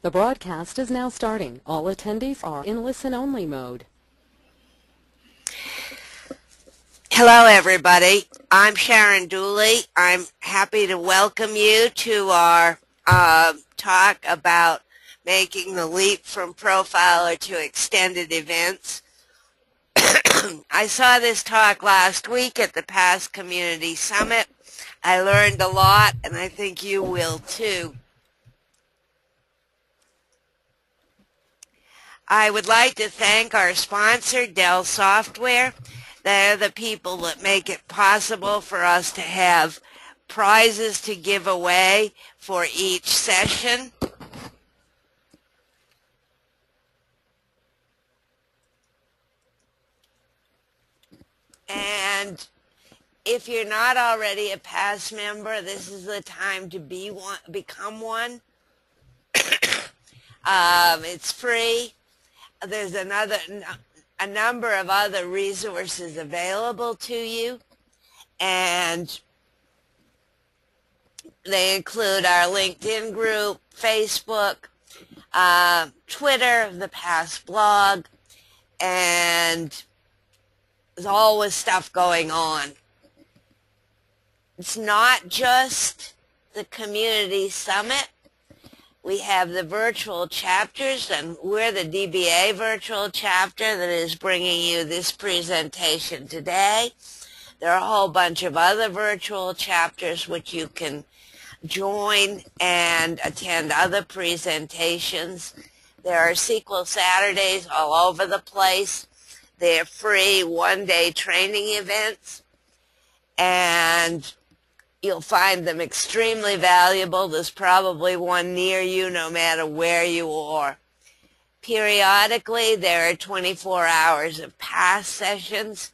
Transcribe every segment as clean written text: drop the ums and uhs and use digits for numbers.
The broadcast is now starting. All attendees are in listen-only mode. Hello, everybody. I'm Sharon Dooley. I'm happy to welcome you to our talk about making the leap from profiler to extended events. I saw this talk last week at the past Community Summit. I learned a lot, and I think you will too. I would like to thank our sponsor, Dell Software. They're the people that make it possible for us to have prizes to give away for each session. And if you're not already a past member, this is the time to become one. It's free. There's a number of other resources available to you, and they include our LinkedIn group, Facebook, Twitter, the past blog, and there's always stuff going on. It's not just the Community Summit. We have the virtual chapters, and we're the DBA virtual chapter that is bringing you this presentation today. There are a whole bunch of other virtual chapters which you can join and attend other presentations. There are SQL Saturdays all over the place. They're free one-day training events, and you'll find them extremely valuable. There's probably one near you no matter where you are. Periodically, there are 24 hours of past sessions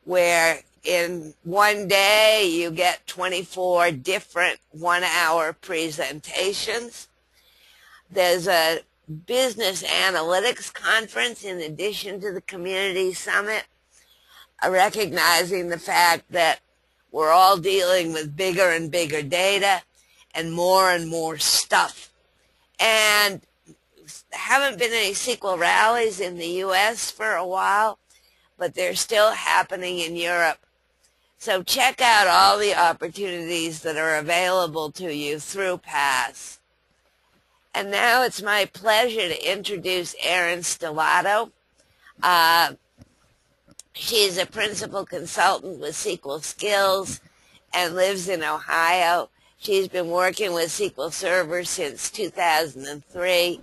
where in one day you get 24 different one-hour presentations. There's a business analytics conference in addition to the Community Summit, recognizing the fact that we're all dealing with bigger and bigger data and more stuff. And there haven't been any SQL rallies in the U.S. for a while, but they're still happening in Europe. So check out all the opportunities that are available to you through PASS. And now it's my pleasure to introduce Erin Stellato. She's a principal consultant with SQL Skills and lives in Ohio. She's been working with SQL Server since 2003,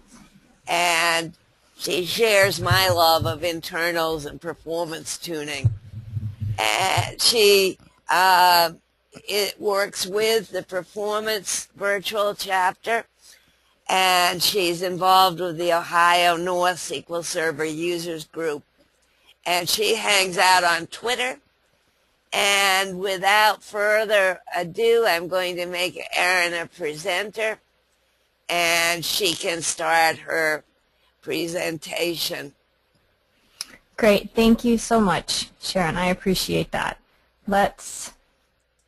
and she shares my love of internals and performance tuning. And she works with the Performance Virtual Chapter, and she's involved with the Ohio North SQL Server Users Group. And she hangs out on Twitter. And without further ado, I'm going to make Erin a presenter, and she can start her presentation. Great. Thank you so much, Sharon. I appreciate that. Let's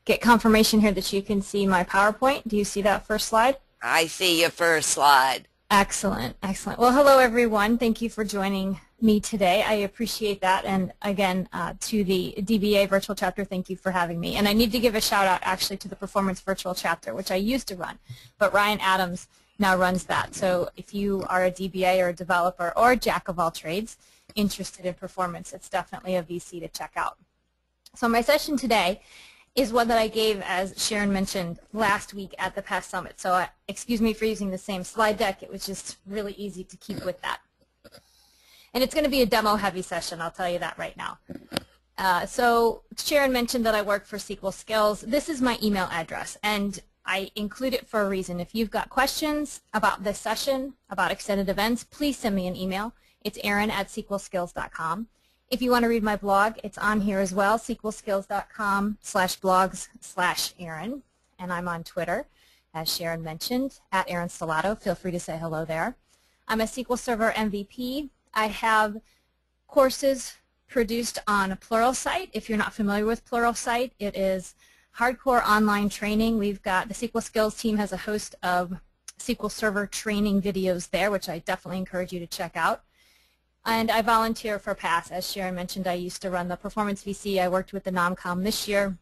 get confirmation here that you can see my PowerPoint. Do you see that first slide? I see your first slide. Excellent. Excellent. Well, hello, everyone. Thank you for joining me today. I appreciate that. And again, to the DBA virtual chapter, thank you for having me. And I need to give a shout out actually to the Performance Virtual Chapter, which I used to run, but Ryan Adams now runs that. So if you are a DBA or a developer or a jack of all trades interested in performance, it's definitely a VC to check out. So my session today is one that I gave, as Sharon mentioned, last week at the past summit. So excuse me for using the same slide deck. It was just really easy to keep with that. And it's going to be a demo-heavy session, I'll tell you that right now. So Sharon mentioned that I work for SQL Skills. This is my email address, and I include it for a reason. If you've got questions about this session, about extended events, please send me an email. It's erin@sqlskills.com. If you want to read my blog, it's on here as well, sqlskills.com/blogs/Erin. And I'm on Twitter, as Sharon mentioned, @Erin Stellato. Feel free to say hello there. I'm a SQL Server MVP. I have courses produced on a Pluralsight. If you're not familiar with Pluralsight, it is hardcore online training. We've got the SQL Skills team has a host of SQL Server training videos there, which I definitely encourage you to check out. And I volunteer for PASS. As Sharon mentioned, I used to run the Performance VC. I worked with the NomCom this year.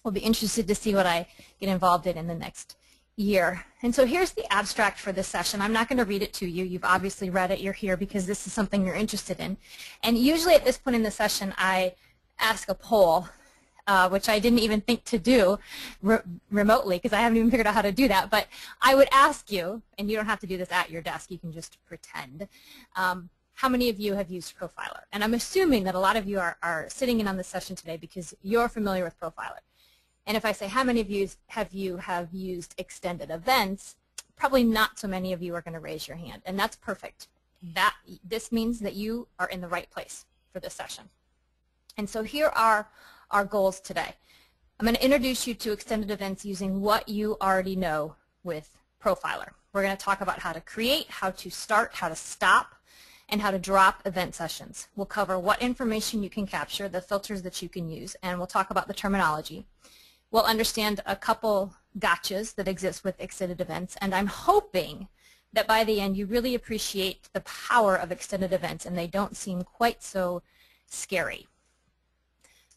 We'll be interested to see what I get involved in the next year. And so here's the abstract for this session. I'm not going to read it to you. You've obviously read it. You're here because this is something you're interested in. And usually at this point in the session, I ask a poll, which I didn't even think to do remotely because I haven't even figured out how to do that. But I would ask you, and you don't have to do this at your desk. You can just pretend. How many of you have used Profiler? And I'm assuming that a lot of you are sitting in on this session today because you're familiar with Profiler. And if I say how many of you have used extended events, probably not so many of you are going to raise your hand. And that's perfect. This means that you are in the right place for this session. And so here are our goals today. I'm going to introduce you to extended events using what you already know with Profiler. We're going to talk about how to create, how to start, how to stop, and how to drop event sessions. We'll cover what information you can capture, the filters that you can use, and we'll talk about the terminology. We'll understand a couple gotchas that exist with extended events, and I'm hoping that by the end you really appreciate the power of extended events and they don't seem quite so scary.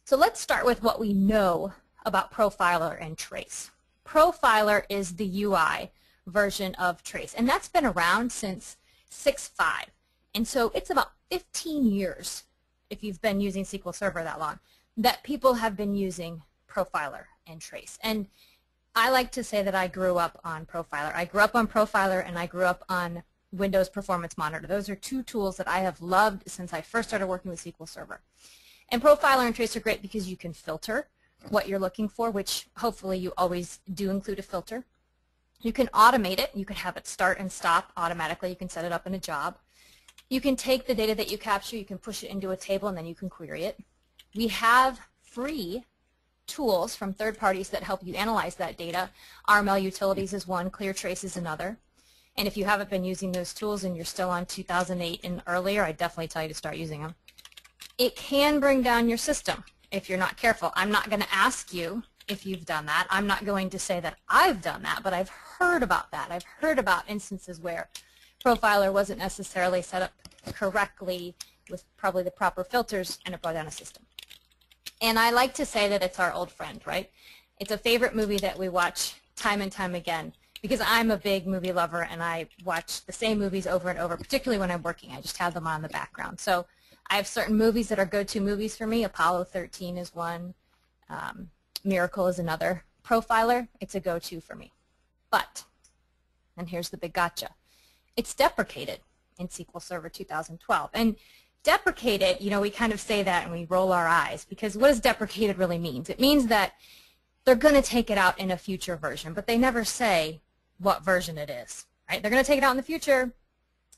So let's start with what we know about Profiler and Trace. Profiler is the UI version of Trace, and that's been around since 6.5. And so it's about 15 years, if you've been using SQL Server that long, that people have been using Profiler and Trace. And I like to say that I grew up on Profiler. I grew up on Profiler and I grew up on Windows Performance Monitor. Those are two tools that I have loved since I first started working with SQL Server. And Profiler and Trace are great because you can filter what you're looking for, which hopefully you always do include a filter. You can automate it. You can have it start and stop automatically. You can set it up in a job. You can take the data that you capture, you can push it into a table, and then you can query it. We have free tools from third parties that help you analyze that data. RML Utilities is one, ClearTrace is another. And if you haven't been using those tools and you're still on 2008 and earlier, I definitely tell you to start using them. It can bring down your system if you're not careful. I'm not going to ask you if you've done that. I'm not going to say that I've done that, but I've heard about that. I've heard about instances where Profiler wasn't necessarily set up correctly with probably the proper filters, and it brought down a system. And I like to say that it's our old friend, right? It's a favorite movie that we watch time and time again because I'm a big movie lover and I watch the same movies over and over, particularly when I'm working. I just have them on in the background. So I have certain movies that are go-to movies for me. Apollo 13 is one. Miracle is another. Profiler, it's a go-to for me. But, and here's the big gotcha, it's deprecated in SQL Server 2012. And deprecated, you know, we kind of say that and we roll our eyes because what does deprecated really mean? It means that they're going to take it out in a future version, but they never say what version it is, right? They're going to take it out in the future,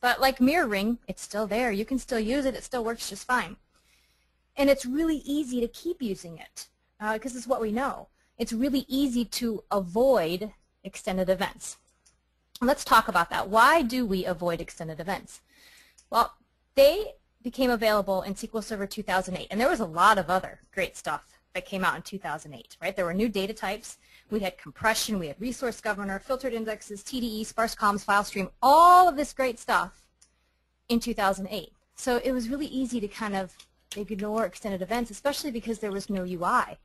but like mirroring, it's still there. You can still use it. It still works just fine. And it's really easy to keep using it because it's what we know. It's really easy to avoid extended events. Let's talk about that. Why do we avoid extended events? Well, they became available in SQL Server 2008, and there was a lot of other great stuff that came out in 2008, right? There were new data types. We had compression, we had resource governor, filtered indexes, TDE, sparse columns, file stream, all of this great stuff in 2008. So it was really easy to kind of ignore extended events, especially because there was no UI.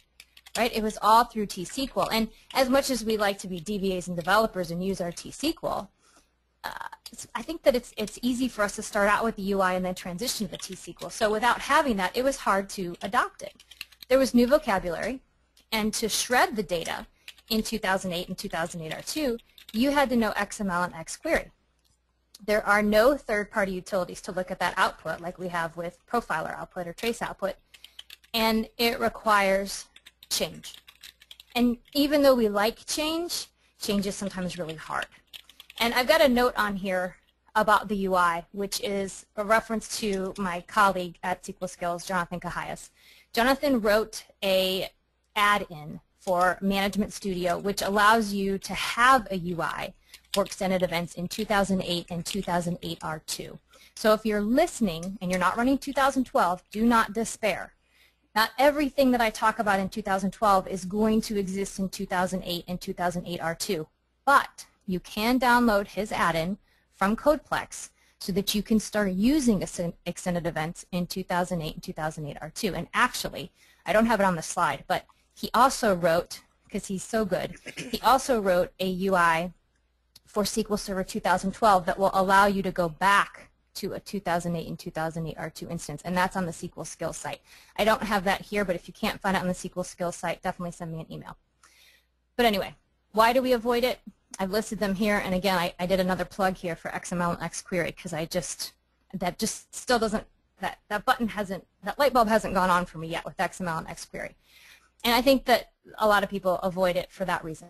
Right? It was all through T-SQL. And as much as we like to be DBAs and developers and use our T-SQL, I think that it's easy for us to start out with the UI and then transition to the T-SQL. So without having that, it was hard to adopt it. There was new vocabulary, and to shred the data in 2008 and 2008 R2, you had to know XML and XQuery. There are no third-party utilities to look at that output like we have with Profiler output or Trace output, and it requires change. And even though we like change, change is sometimes really hard. And I've got a note on here about the UI, which is a reference to my colleague at SQL Skills, Jonathan Cahias. Jonathan wrote a add-in for Management Studio, which allows you to have a UI for extended events in 2008 and 2008 R2. So if you're listening and you're not running 2012, do not despair. Not everything that I talk about in 2012 is going to exist in 2008 and 2008 R2, but you can download his add-in from Codeplex so that you can start using extended events in 2008 and 2008 R2. And actually, I don't have it on the slide, but he also wrote, because he's so good, he also wrote a UI for SQL Server 2012 that will allow you to go back to a 2008 and 2008 R2 instance, and that's on the SQL Skills site. I don't have that here, but if you can't find it on the SQL Skills site, definitely send me an email. But anyway, why do we avoid it? I've listed them here, and again, I did another plug here for XML and XQuery because that just still doesn't, that button hasn't, that light bulb hasn't gone on for me yet with XML and XQuery. And I think that a lot of people avoid it for that reason.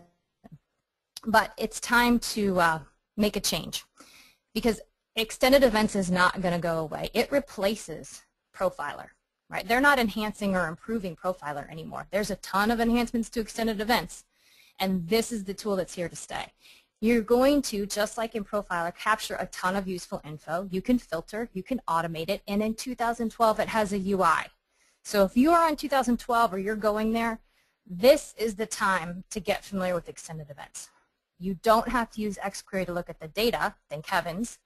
But it's time to make a change, because extended events is not going to go away. It replaces Profiler, right? They're not enhancing or improving Profiler anymore. There's a ton of enhancements to extended events, and this is the tool that's here to stay. You're going to, just like in Profiler, capture a ton of useful info. You can filter, you can automate it, and in 2012 it has a UI. So if you are on 2012 or you're going there, this is the time to get familiar with extended events. You don't have to use XQuery to look at the data, thank heavens.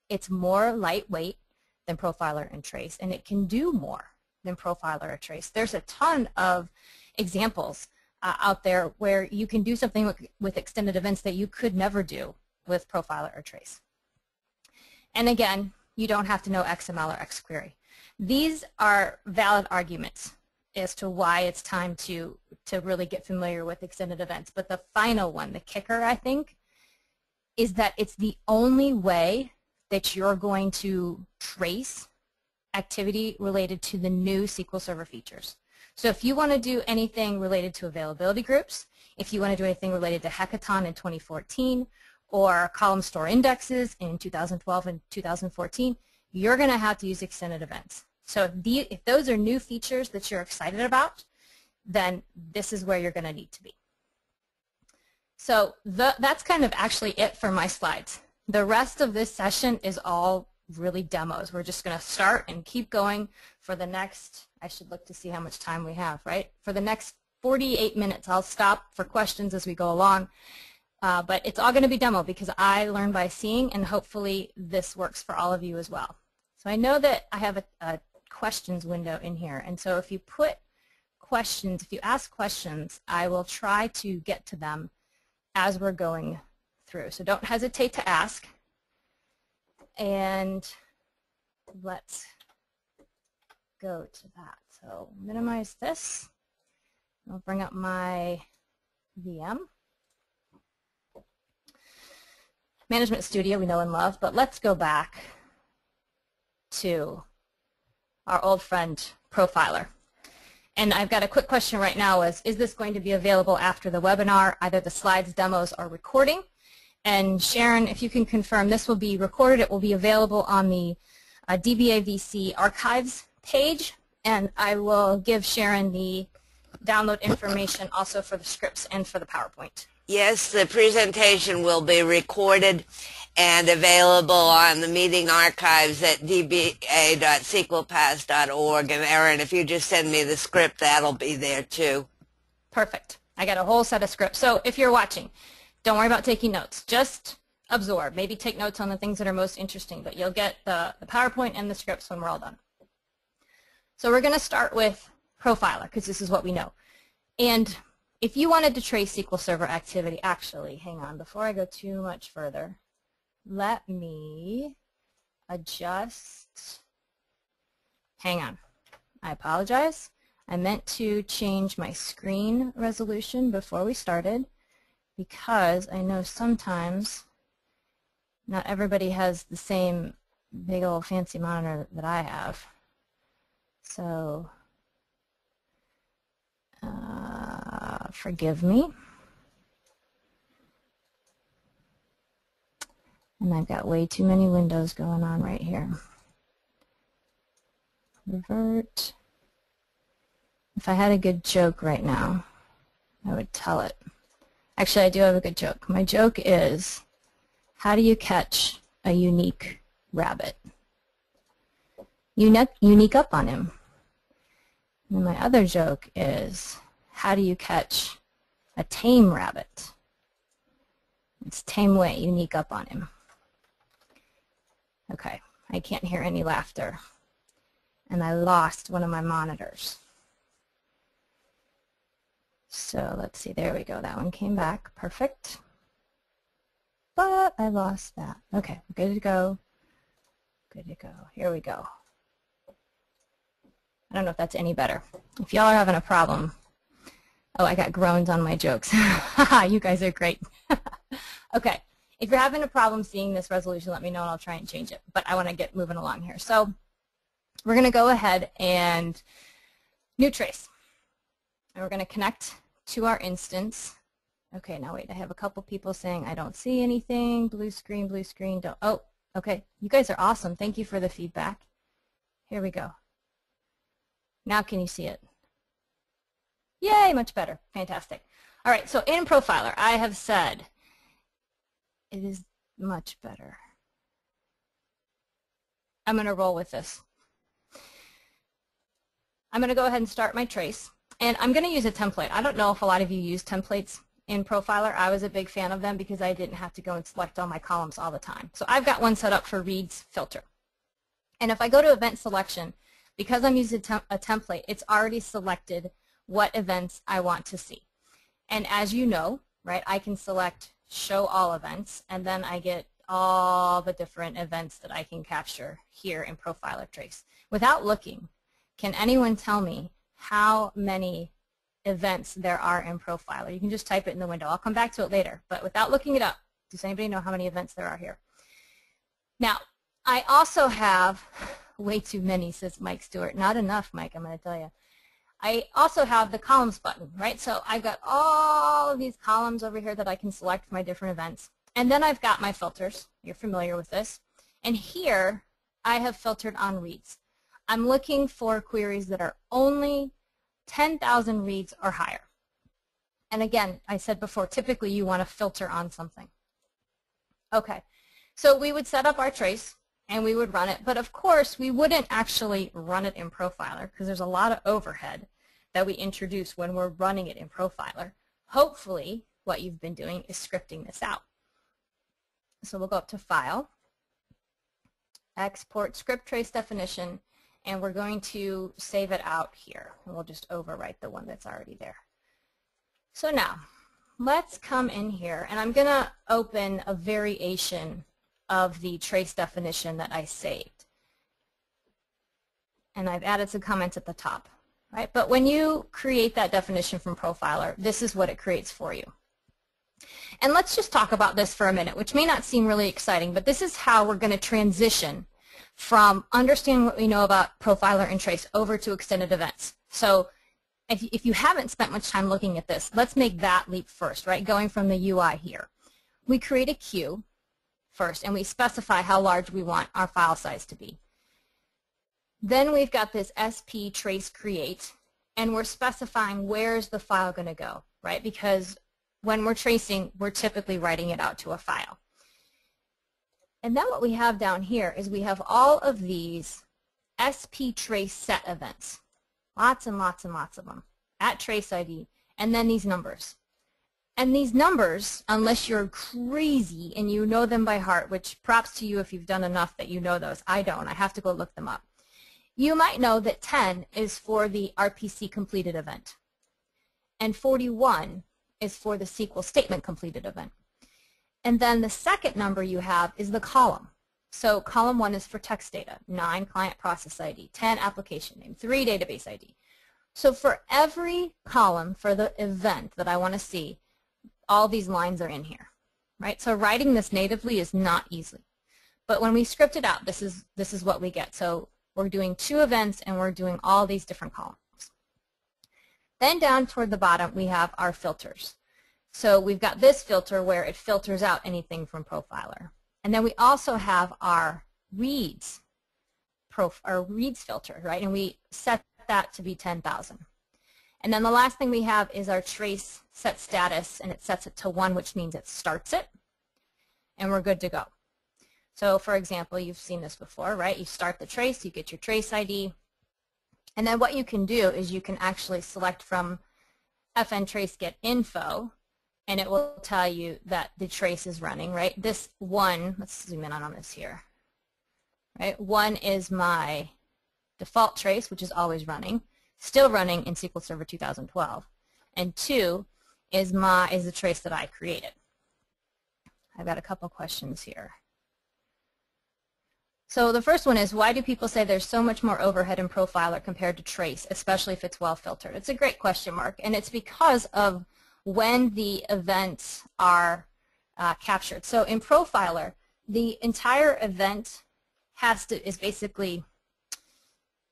It's more lightweight than Profiler and Trace, and it can do more than Profiler or Trace. There's a ton of examples out there where you can do something with extended events that you could never do with Profiler or Trace. And again, you don't have to know XML or XQuery. These are valid arguments as to why it's time to really get familiar with extended events. But the final one, the kicker, I think, is that it's the only way that you're going to trace activity related to the new SQL Server features. So if you want to do anything related to availability groups, if you want to do anything related to Hackathon in 2014, or column store indexes in 2012 and 2014, you're going to have to use extended events. So if those are new features that you're excited about, then this is where you're going to need to be. So that's kind of actually it for my slides. The rest of this session is all really demos. We're just going to start and keep going for the next, I should look to see how much time we have, right? For the next 48 minutes. I'll stop for questions as we go along. But it's all going to be demo because I learn by seeing, and hopefully this works for all of you as well. So I know that I have a questions window in here, and so if you put questions, if you ask questions, I will try to get to them as we're going through. So don't hesitate to ask. And let's go to that. So minimize this. I'll bring up my VM. Management Studio we know and love, but let's go back to our old friend Profiler. And I've got a quick question right now is this going to be available after the webinar, either the slides, demos, or recording? And Sharon, if you can confirm, this will be recorded. It will be available on the DBA VC archives page, and I will give Sharon the download information also for the scripts and for the PowerPoint. Yes, the presentation will be recorded and available on the meeting archives at dba.sqlpass.org. And Erin, if you just send me the script, that'll be there too. Perfect. I got a whole set of scripts. So if you're watching, don't worry about taking notes. Just absorb. Maybe take notes on the things that are most interesting, but you'll get the PowerPoint and the scripts when we're all done. So we're going to start with Profiler because this is what we know. And if you wanted to trace SQL Server activity, actually, hang on, before I go too much further, let me adjust, hang on, I apologize. I meant to change my screen resolution before we started because I know sometimes not everybody has the same big old fancy monitor that I have. So forgive me. And I've got way too many windows going on right here. Revert. If I had a good joke right now, I would tell it. Actually, I do have a good joke. My joke is, how do you catch a unique rabbit? You sneak up on him. And my other joke is, how do you catch a tame rabbit? It's Tameway, unique up on him. Okay, I can't hear any laughter. And I lost one of my monitors. So let's see, there we go. That one came back. Perfect. But I lost that. Okay, good to go. Good to go. Here we go. I don't know if that's any better. If y'all are having a problem. Oh, I got groans on my jokes. You guys are great. Okay, if you're having a problem seeing this resolution, let me know and I'll try and change it. But I want to get moving along here. So we're going to go ahead and new trace. And we're going to connect to our instance. Okay, now wait, I have a couple people saying I don't see anything. Blue screen, don't. Oh, okay, you guys are awesome. Thank you for the feedback. Here we go. Now can you see it? Yay, much better. Fantastic. All right, so in Profiler, I have said it is much better. I'm going to roll with this. I'm going to go ahead and start my trace. And I'm going to use a template. I don't know if a lot of you use templates in Profiler. I was a big fan of them because I didn't have to go and select all my columns all the time. So I've got one set up for reads filter. And if I go to event selection, because I'm using a template, it's already selected what events I want to see. And as you know, right, I can select show all events, and then I get all the different events that I can capture here in Profiler Trace. Without looking, can anyone tell me how many events there are in Profiler? You can just type it in the window. I'll come back to it later. But without looking it up, does anybody know how many events there are here? Now, I also have way too many, says Mike Stewart. Not enough, Mike, I'm going to tell you. I also have the columns button, right? So I've got all of these columns over here that I can select for my different events. And then I've got my filters. You're familiar with this. And here I have filtered on reads. I'm looking for queries that are only 10,000 reads or higher. And again, I said before, typically you want to filter on something. Okay, so we would set up our trace and we would run it, but of course we wouldn't actually run it in Profiler because there's a lot of overhead that we introduce when we're running it in Profiler. Hopefully what you've been doing is scripting this out. So we'll go up to File, Export Script Trace Definition, and we're going to save it out here. And we'll just overwrite the one that's already there. So now, let's come in here, and I'm going to open a variation of the trace definition that I saved. And I've added some comments at the top, right? But when you create that definition from Profiler, this is what it creates for you. And let's just talk about this for a minute, which may not seem really exciting, but this is how we're going to transition from understanding what we know about Profiler and Trace over to extended events. So if you haven't spent much time looking at this, let's make that leap first, right? Going from the UI here. We create a queue first, and we specify how large we want our file size to be. Then we've got this SP trace create, and we're specifying where's the file going to go, right? Because when we're tracing, we're typically writing it out to a file. And then what we have down here is we have all of these SP trace set events. Lots and lots and lots of them at trace ID, and then these numbers. And these numbers, unless you're crazy and you know them by heart, which props to you if you've done enough that you know those. I don't. I have to go look them up. You might know that 10 is for the RPC completed event, and 41 is for the SQL statement completed event. And then the second number you have is the column. So column 1 is for text data, 9 client process ID, 10 application name, 3 database ID. So for every column for the event that I want to see, all these lines are in here, right? So writing this natively is not easy. But when we script it out, this is what we get. So we're doing 2 events and we're doing all these different columns. Then down toward the bottom, we have our filters. So we've got this filter where it filters out anything from Profiler. And then we also have our reads filter, right? And we set that to be 10,000. And then the last thing we have is our trace set status, and it sets it to 1, which means it starts it, and we're good to go. So for example, you've seen this before, right? You start the trace, you get your trace ID, and then what you can do is you can actually select from FN trace get info, and it will tell you that the trace is running, right? This one, let's zoom in on this here, right? One is my default trace, which is always running, still running in SQL Server 2012, and 2 is the trace that I created. I've got a couple questions here. So the first one is, why do people say there's so much more overhead in Profiler compared to Trace, especially if it's well filtered? It's a great question mark, and it's because of when the events are captured. So in Profiler, the entire event is basically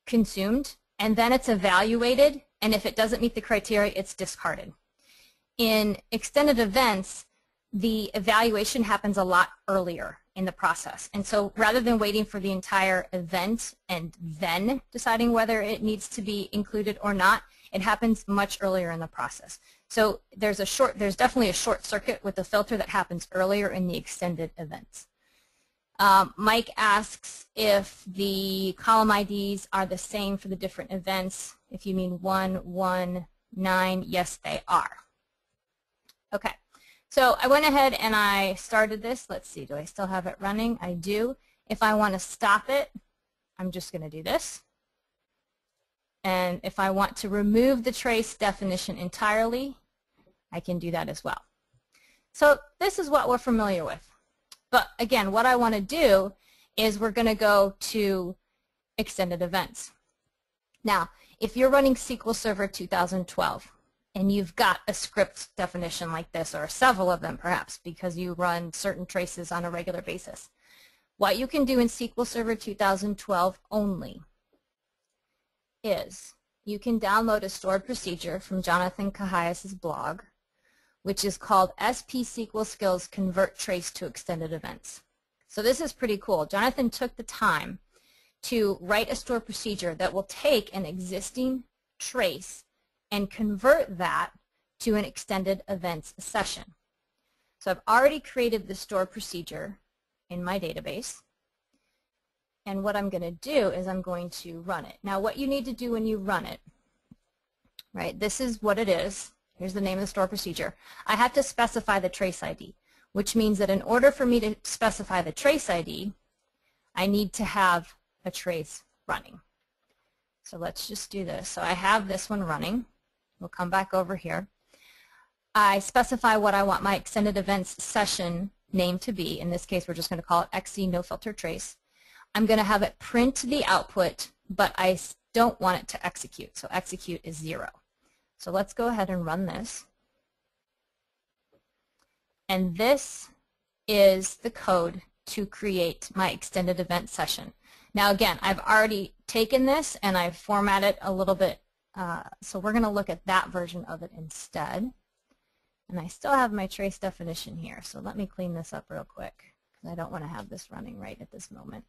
consumed, and then it's evaluated, and if it doesn't meet the criteria, it's discarded. In extended events, the evaluation happens a lot earlier in the process. And so rather than waiting for the entire event and then deciding whether it needs to be included or not, it happens much earlier in the process. So there's definitely a short circuit with the filter that happens earlier in the extended events. Mike asks if the column IDs are the same for the different events. If you mean 1, 1, 9, yes, they are. Okay. So I went ahead and I started this. Let's see, do I still have it running? I do. If I want to stop it, I'm just going to do this. And if I want to remove the trace definition entirely, I can do that as well. So this is what we're familiar with. But again, what I want to do is we're going to go to extended events. Now, if you're running SQL Server 2012, and you've got a script definition like this, or several of them perhaps, because you run certain traces on a regular basis. What you can do in SQL Server 2012 only is you can download a stored procedure from Jonathan Cahias' blog, which is called SP SQL Skills Convert Trace to Extended Events. So this is pretty cool. Jonathan took the time to write a stored procedure that will take an existing trace and convert that to an extended events session. So I've already created the stored procedure in my database, and what I'm going to do is I'm going to run it. Now what you need to do when you run it, right, this is what it is. Here's the name of the stored procedure. I have to specify the trace ID, which means that in order for me to specify the trace ID, I need to have a trace running. So let's just do this. So I have this one running. We'll come back over here. I specify what I want my extended events session name to be. In this case, we're just going to call it XE no filter trace. I'm going to have it print the output, but I don't want it to execute. So execute is 0. So let's go ahead and run this. And this is the code to create my extended event session. Now again, I've already taken this and I've formatted a little bit. So we're going to look at that version of it instead. And I still have my trace definition here, so let me clean this up real quick because I don't want to have this running right at this moment.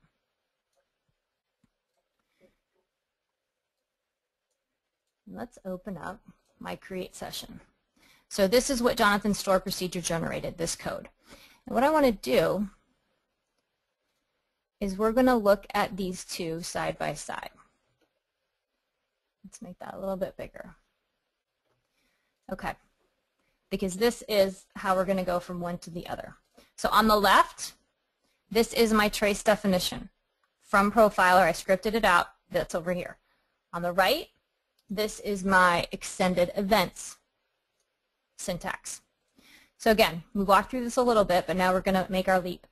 Let's open up my create session. So this is what Jonathan's stored procedure generated, this code. And what I want to do is we're going to look at these two side by side. Let's make that a little bit bigger. Okay, because this is how we're going to go from one to the other. So on the left, this is my trace definition. From Profiler, I scripted it out. That's over here. On the right, this is my extended events syntax. So again, we walked through this a little bit, but now we're going to make our leap.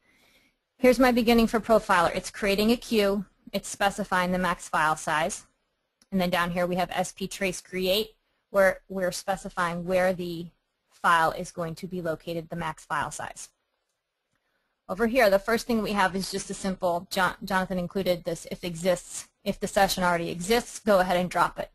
Here's my beginning for Profiler. It's creating a queue. It's specifying the max file size. And then down here we have SP trace create, where we're specifying where the file is going to be located, the max file size. Over here, the first thing we have is just a simple, Jonathan included this if exists. If the session already exists, go ahead and drop it.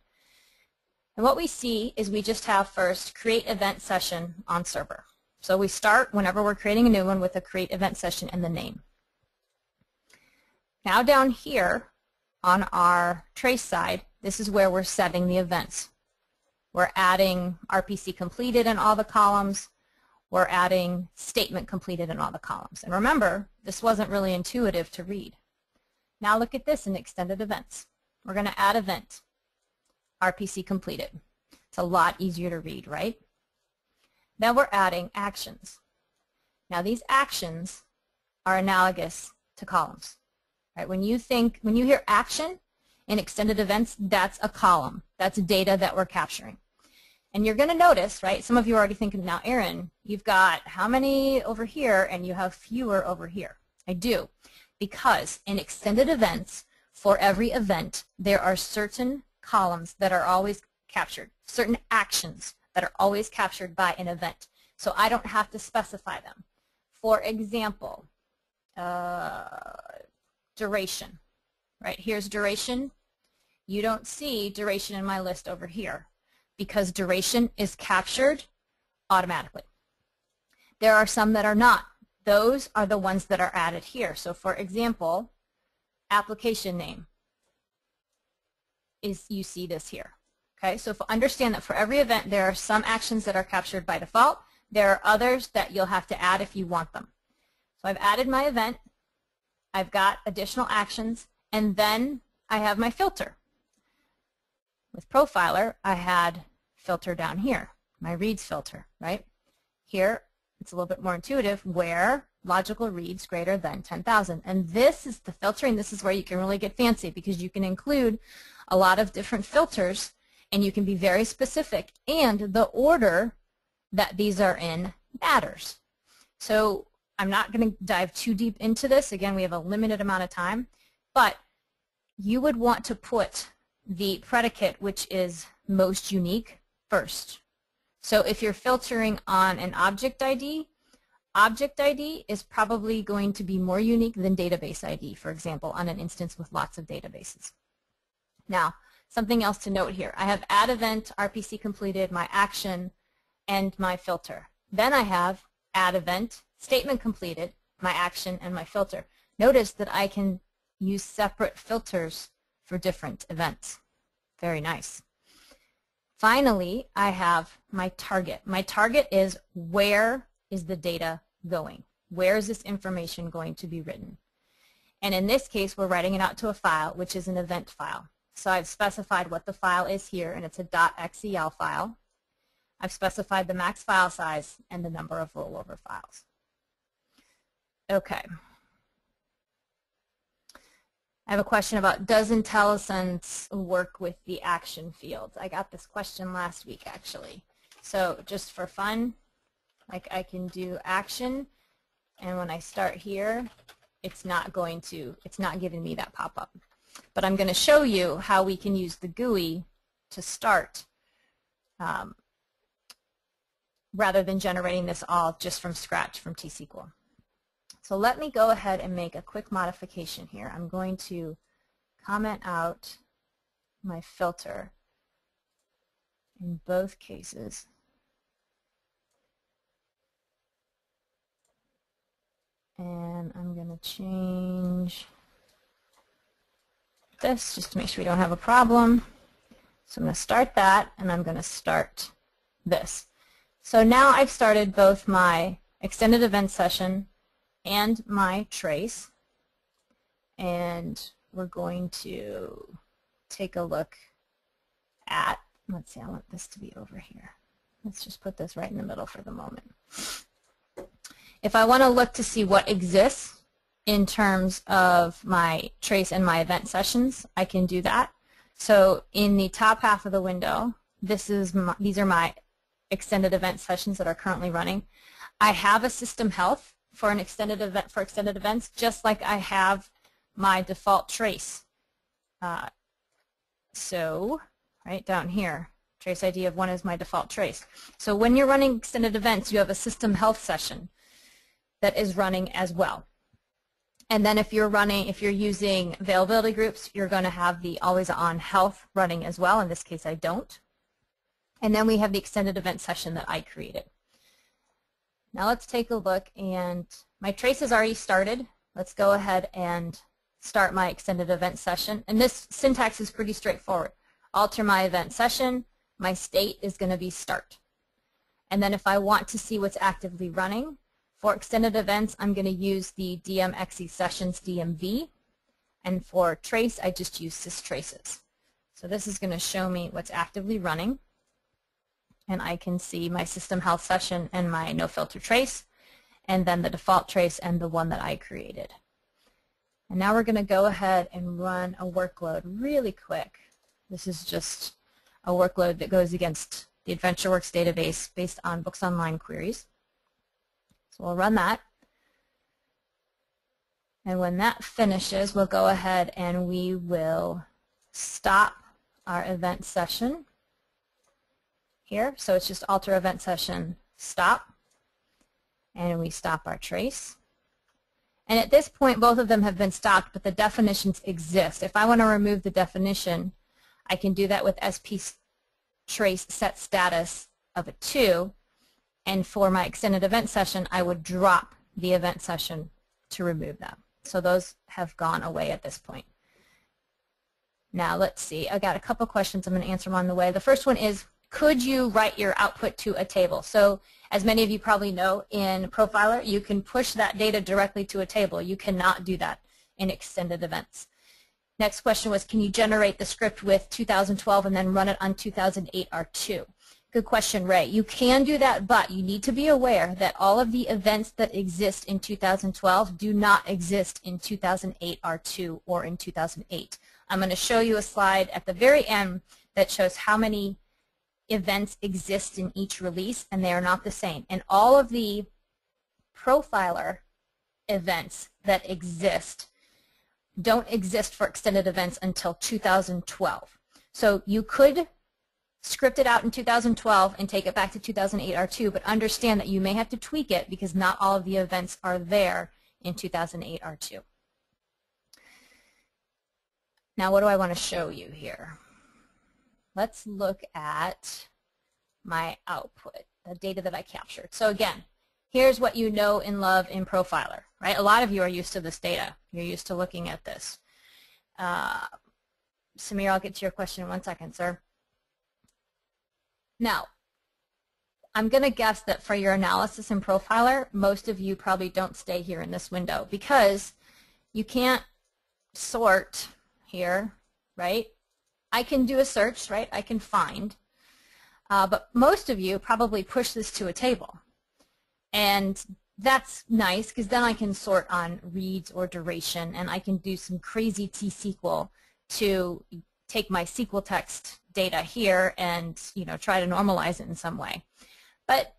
And what we see is we just have first create event session on server. So we start whenever we're creating a new one with a create event session and the name. Now down here on our trace side, this is where we're setting the events. We're adding RPC completed in all the columns. We're adding statement completed in all the columns. And remember, this wasn't really intuitive to read. Now look at this in extended events. We're going to add event, RPC completed. It's a lot easier to read, right? Then we're adding actions. Now these actions are analogous to columns. Right? When you hear action in extended events, that's a column. That's data that we're capturing. And you're going to notice, right, some of you are already thinking, now Erin, you've got how many over here and you have fewer over here. I do, because in extended events, for every event, there are certain columns that are always captured, certain actions that are always captured by an event. So I don't have to specify them. For example, duration, right? Here's duration. You don't see duration in my list over here because duration is captured automatically. There are some that are not. Those are the ones that are added here. So for example, application name is, you see this here. Okay, so understand that for every event there are some actions that are captured by default. There are others that you'll have to add if you want them. So I've added my event, I've got additional actions, and then I have my filter. With Profiler, I had filter down here, my reads filter, right? Here, it's a little bit more intuitive, where logical reads greater than 10,000. And this is the filtering. This is where you can really get fancy because you can include a lot of different filters and you can be very specific. And the order that these are in matters. So I'm not going to dive too deep into this. Again, we have a limited amount of time. But you would want to put the predicate, which is most unique, first. So if you're filtering on an object ID is probably going to be more unique than database ID, for example, on an instance with lots of databases. Now, something else to note here. I have add event, RPC completed, my action, and my filter. Then I have add event, statement completed, my action, and my filter. Notice that I can use separate filters for different events. Very nice. Finally, I have my target. My target is, where is the data going? Where is this information going to be written? And in this case, we're writing it out to a file, which is an event file. So I've specified what the file is here, and it's a .xel file. I've specified the max file size and the number of rollover files. Okay. I have a question about, does IntelliSense work with the action fields? I got this question last week, actually. So just for fun, like I can do action, and when I start here, it's not giving me that pop-up. But I'm going to show you how we can use the GUI to start rather than generating this all just from scratch from T-SQL. So let me go ahead and make a quick modification here. I'm going to comment out my filter in both cases. And I'm going to change this just to make sure we don't have a problem. So I'm going to start that, and I'm going to start this. So now I've started both my extended event session and my trace, and we're going to take a look at, let's see, I want this to be over here. Let's just put this right in the middle for the moment. If I want to look to see what exists in terms of my trace and my event sessions, I can do that. So in the top half of the window, these are my extended event sessions that are currently running. I have a system health for an extended event, for extended events, just like I have my default trace. So right down here, trace ID of 1 is my default trace. So when you're running extended events, you have a system health session that is running as well. And then if you're using availability groups, you're going to have the always on health running as well. In this case, I don't. And then we have the extended event session that I created. Now let's take a look, and my trace is already started. Let's go ahead and start my extended event session. And this syntax is pretty straightforward. Alter my event session. My state is going to be start. And then if I want to see what's actively running, for extended events, I'm going to use the DMXE sessions DMV. And for trace, I just use systraces. So this is going to show me what's actively running. and I can see my system health session and my no filter trace, and then the default trace and the one that I created. And now we're going to go ahead and run a workload really quick. This is just a workload that goes against the AdventureWorks database based on Books Online queries. So we'll run that. And when that finishes, we'll go ahead and we will stop our event session here. So it's just alter event session stop. And we stop our trace. And at this point, both of them have been stopped, but the definitions exist. If I want to remove the definition, I can do that with SP trace set status of a 2. And for my extended event session, I would drop the event session to remove them. So those have gone away at this point. Now let's see. I got a couple questions. I'm going to answer them on the way. The first one is, could you write your output to a table? So as many of you probably know, in Profiler, you can push that data directly to a table. You cannot do that in extended events. Next question was, can you generate the script with 2012 and then run it on 2008 R2? Good question, Ray. You can do that, but you need to be aware that all of the events that exist in 2012 do not exist in 2008 R2 or in 2008. I'm going to show you a slide at the very end that shows how many events exist in each release, and they are not the same. And all of the Profiler events that exist don't exist for extended events until 2012. So you could script it out in 2012 and take it back to 2008 R2, but understand that you may have to tweak it because not all of the events are there in 2008 R2. Now what do I want to show you here? Let's look at my output, the data that I captured. So again, here's what you know and love in Profiler, right? A lot of you are used to this data. You're used to looking at this. Samir, I'll get to your question in 1 second, sir. Now, I'm going to guess that for your analysis in Profiler, most of you probably don't stay here in this window because you can't sort here, right? I can do a search, right? I can find. But most of you probably push this to a table. And that's nice because then I can sort on reads or duration, and I can do some crazy T-SQL to take my SQL text data here and try to normalize it in some way. But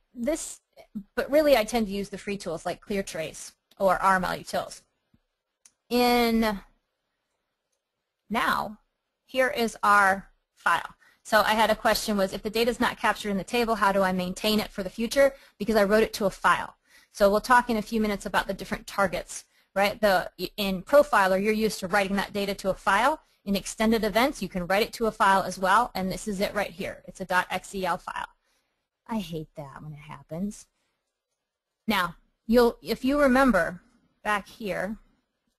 really I tend to use the free tools like ClearTrace or RML utils. Now, here is our file. So I had a question was, if the data is not captured in the table, how do I maintain it for the future? Because I wrote it to a file. So we'll talk in a few minutes about the different targets, right? In Profiler, you're used to writing that data to a file. In extended events, you can write it to a file as well, and this is it right here. It's a .xel file. I hate that when it happens. Now, if you remember back here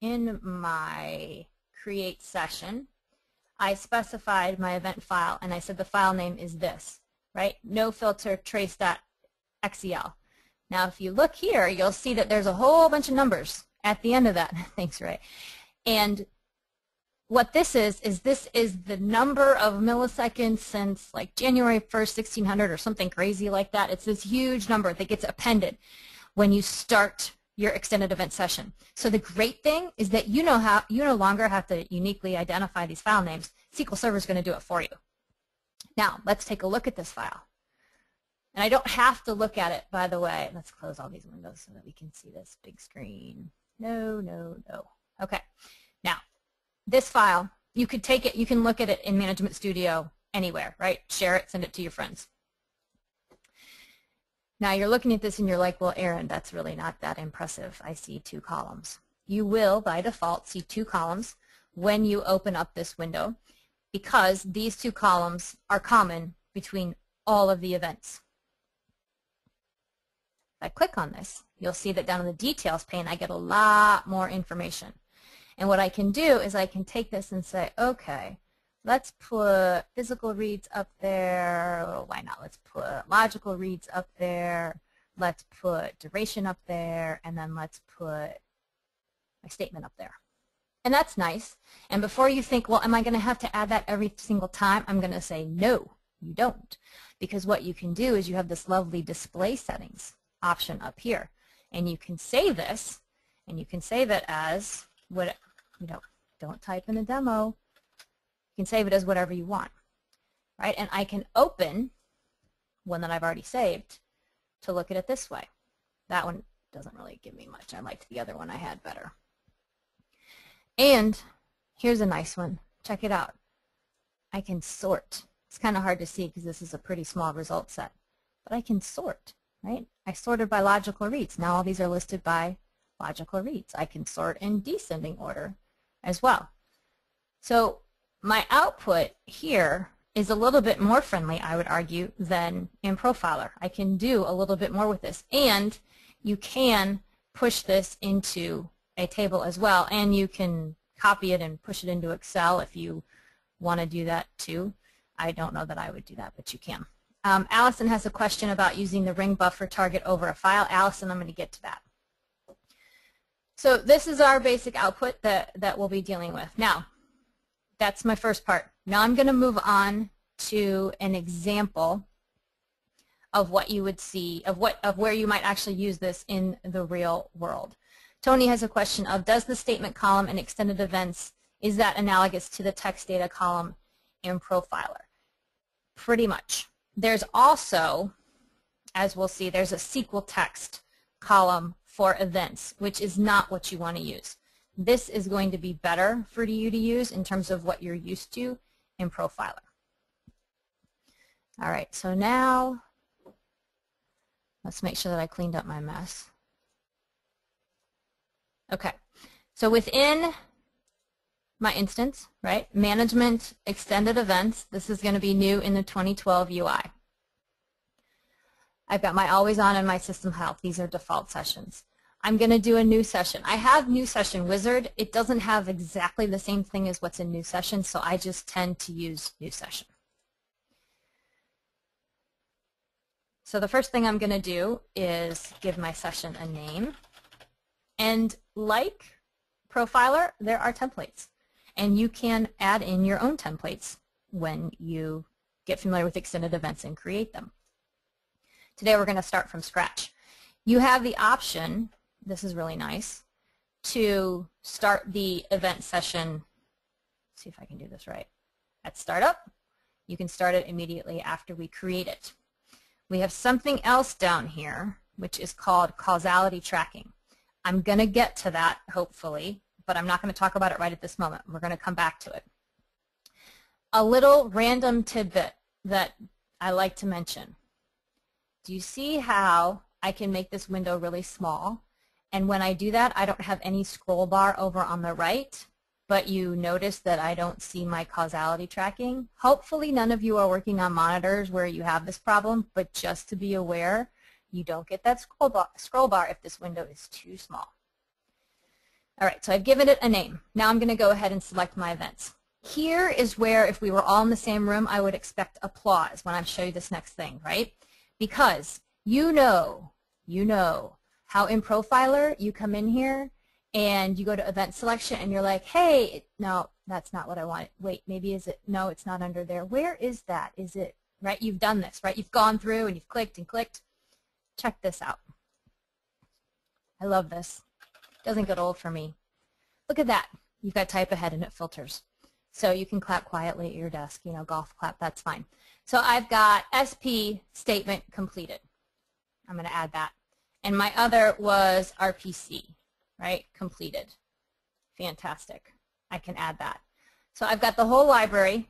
in my create session, I specified my event file, and I said the file name is this, right? No filter trace.xel. Now, if you look here, you'll see that there's a whole bunch of numbers at the end of that. Thanks, Ray. And what this is the number of milliseconds since like January 1st, 1600 or something crazy like that. It's this huge number that gets appended when you start your extended event session. So the great thing is that you no longer have to uniquely identify these file names. SQL Server is going to do it for you. Now, let's take a look at this file. And I don't have to look at it, by the way. Let's close all these windows so that we can see this big screen. No, no, no. Okay. Now, this file, you could take it, you can look at it in Management Studio anywhere, right? Share it, send it to your friends. Now you're looking at this and you're like, well, Erin, that's really not that impressive. I see 2 columns. You will, by default, see 2 columns when you open up this window because these 2 columns are common between all of the events. If I click on this, you'll see that down in the details pane, I get a lot more information. And what I can do is I can take this and say, okay, let's put physical reads up there. Oh, why not? Let's put logical reads up there. Let's put duration up there. And then let's put my statement up there. And that's nice. And before you think, well, am I going to have to add that every single time? I'm going to say, no, You don't. Because what you can do is you have this lovely display settings option up here. And you can save this, and you can save it as, what, don't type in a demo. You can save it as whatever you want, right? And I can open one that I've already saved to look at it this way. That one doesn't really give me much. I liked the other one I had better. And here's a nice one. Check it out. I can sort. It's kind of hard to see because this is a pretty small result set. But I can sort, right? I sorted by logical reads. Now all these are listed by logical reads. I can sort in descending order as well. So my output here is a little bit more friendly, I would argue, than in Profiler. I can do a little bit more with this. And you can push this into a table as well, and you can copy it and push it into Excel if you want to do that too. I don't know that I would do that, but you can. Allison has a question about using the ring buffer target over a file. Allison, I'm going to get to that. So this is our basic output that we'll be dealing with. Now, that's my first part. Now I'm going to move on to an example of what you would see, of where you might actually use this in the real world. Tony has a question of, does the statement column in extended events, is that analogous to the text data column in Profiler? Pretty much. There's also, as we'll see, there's a SQL text column for events, which is not what you want to use. This is going to be better for you to use in terms of what you're used to in Profiler. All right, so now let's make sure that I cleaned up my mess. Okay, so within my instance, right, management extended events, this is going to be new in the 2012 UI. I've got my always on and my system health. These are default sessions. I'm going to do a new session. I have new session wizard. It doesn't have exactly the same thing as what's in new session, so I just tend to use new session. So the first thing I'm going to do is give my session a name. And like Profiler, there are templates. And you can add in your own templates when you get familiar with extended events and create them. Today we're going to start from scratch. You have the option, this is really nice, to start the event session, let's see if I can do this right, at startup. You can start it immediately after we create it. We have something else down here, which is called causality tracking. I'm going to get to that, hopefully, but I'm not going to talk about it right at this moment. We're going to come back to it. A little random tidbit that I like to mention. Do you see how I can make this window really small? And when I do that, I don't have any scroll bar over on the right, but you notice that I don't see my causality tracking. Hopefully none of you are working on monitors where you have this problem, but just to be aware, you don't get that scroll bar if this window is too small. All right, so I've given it a name. Now I'm going to go ahead and select my events. Here is where, if we were all in the same room, I would expect applause when I show you this next thing, right? Because you know how in Profiler you come in here and you go to event selection and you're like, hey, no, that's not what I want. Wait, maybe is it? No, it's not under there. Where is that? Is it, right? You've done this, right? You've gone through and you've clicked and clicked. Check this out. I love this. Doesn't get old for me. Look at that. You've got type ahead and it filters. So you can clap quietly at your desk, you know, golf clap, that's fine. So I've got SP statement completed. I'm going to add that. And my other was RPC, right? Completed. Fantastic. I can add that. So I've got the whole library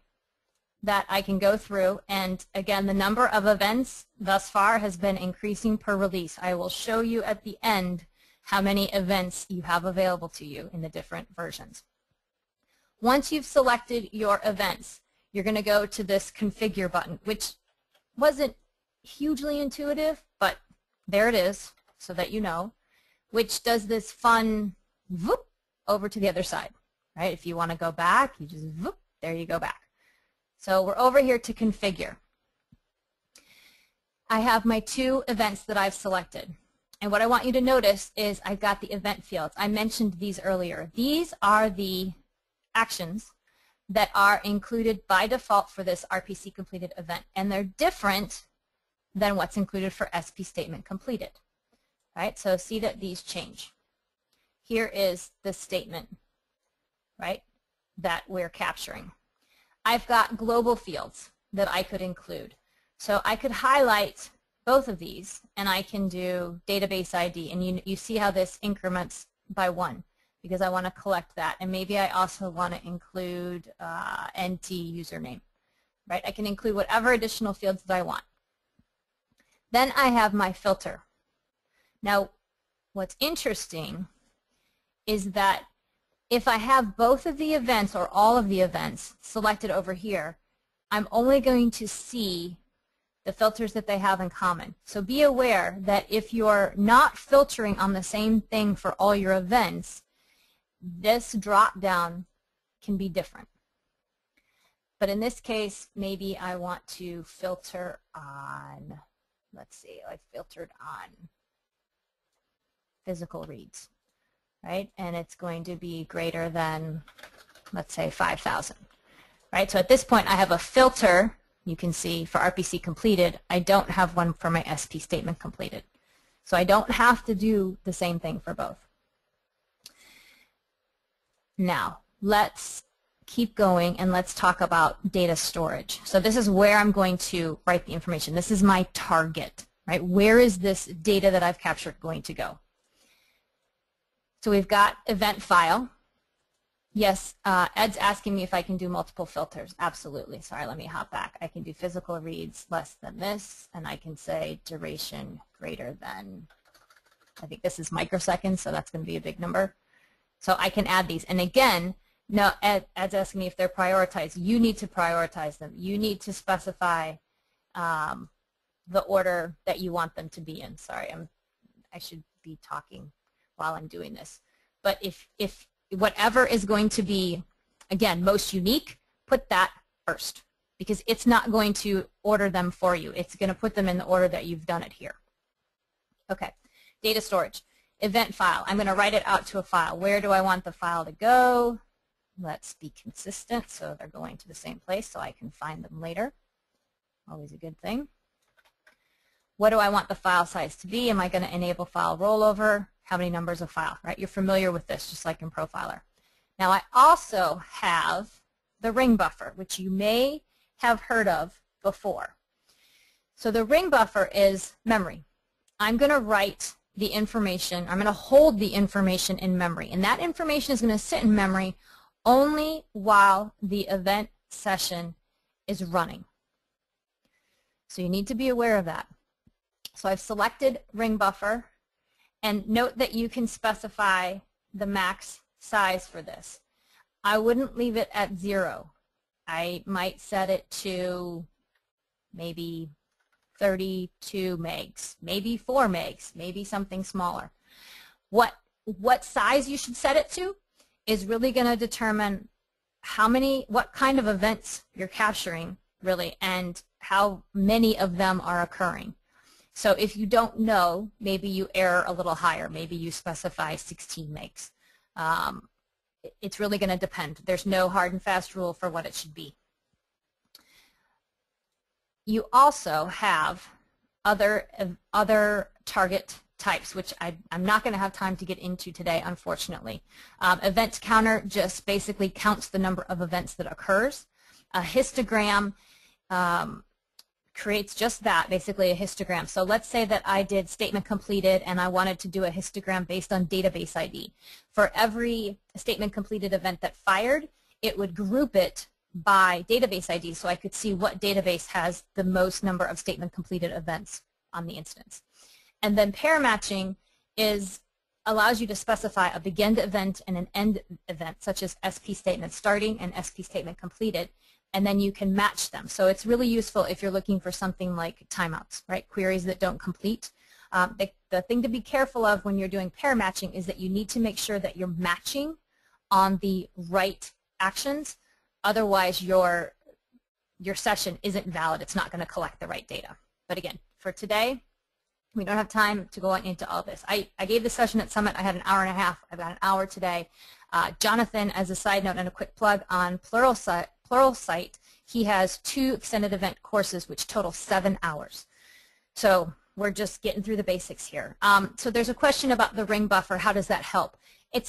that I can go through, and again, the number of events thus far has been increasing per release. I will show you at the end how many events you have available to you in the different versions. Once you've selected your events, you're going to go to this configure button, which wasn't hugely intuitive, but there it is, so that you know, which does this fun whoop over to the other side, right? If you want to go back, you just whoop, there you go back. So we're over here to configure. I have my two events that I've selected. And what I want you to notice is I've got the event fields. I mentioned these earlier. These are the actions that are included by default for this RPC completed event, and they're different than what's included for SP statement completed. Right? So see that these change. Here is the statement, right, that we're capturing. I've got global fields that I could include. So I could highlight both of these, and I can do database ID, and you see how this increments by 1 because I want to collect that, and maybe I also want to include NT username. Right? I can include whatever additional fields that I want. Then I have my filter. Now, what's interesting is that if I have both of the events or all of the events selected over here, I'm only going to see the filters that they have in common. So be aware that if you're not filtering on the same thing for all your events, this drop-down can be different. But in this case, maybe I want to filter on, let's see, I filtered on physical reads, right? And it's going to be greater than, let's say, 5,000, right? So at this point, I have a filter, you can see, for RPC completed. I don't have one for my SP statement completed. So I don't have to do the same thing for both. Now, let's keep going and let's talk about data storage. So this is where I'm going to write the information. This is my target, right? Where is this data that I've captured going to go? So we've got event file. Yes, Ed's asking me if I can do multiple filters. Absolutely. Sorry, let me hop back. I can do physical reads less than this, and I can say duration greater than, I think this is microseconds, so that's going to be a big number. So I can add these. And again, now Ed's asking me if they're prioritized. You need to prioritize them. You need to specify the order that you want them to be in. Sorry, I should be talking while I'm doing this. But if whatever is going to be, again, most unique, put that first, because it's not going to order them for you. It's going to put them in the order that you've done it here. Okay, data storage. Event file. I'm going to write it out to a file. Where do I want the file to go? Let's be consistent so they're going to the same place so I can find them later. Always a good thing. What do I want the file size to be? Am I going to enable file rollover? How many numbers of file, right? You're familiar with this, just like in Profiler. Now, I also have the ring buffer, which you may have heard of before. So the ring buffer is memory. I'm going to write the information, I'm going to hold the information in memory, and that information is going to sit in memory only while the event session is running. So you need to be aware of that. So I've selected ring buffer, and note that you can specify the max size for this. I wouldn't leave it at 0. I might set it to maybe 32 megs, maybe 4 megs, maybe something smaller. What size you should set it to is really going to determine what kind of events you're capturing, really, and how many of them are occurring. So if you don't know, maybe you err a little higher. Maybe you specify 16 megs. It's really going to depend. There's no hard and fast rule for what it should be. You also have other target types, which I'm not going to have time to get into today, unfortunately. Event counter just basically counts the number of events that occurs. A histogram creates just that, basically a histogram. So let's say that I did statement completed and I wanted to do a histogram based on database ID. For every statement completed event that fired, it would group it by database ID so I could see what database has the most number of statement completed events on the instance. And then pair matching allows you to specify a begin event and an end event, such as SP statement starting and SP statement completed, and then you can match them. So it's really useful if you're looking for something like timeouts, right? Queries that don't complete. The thing to be careful of when you're doing pair matching is that you need to make sure that you're matching on the right actions. Otherwise, your session isn't valid. It's not going to collect the right data. But again, for today, We don't have time to go into all this. I gave the session at Summit. I had an hour and a half. I've got an hour today. Jonathan, as a side note and a quick plug on Pluralsight, he has 2 extended event courses which total 7 hours. So we're just getting through the basics here. So there's a question about the ring buffer. How does that help?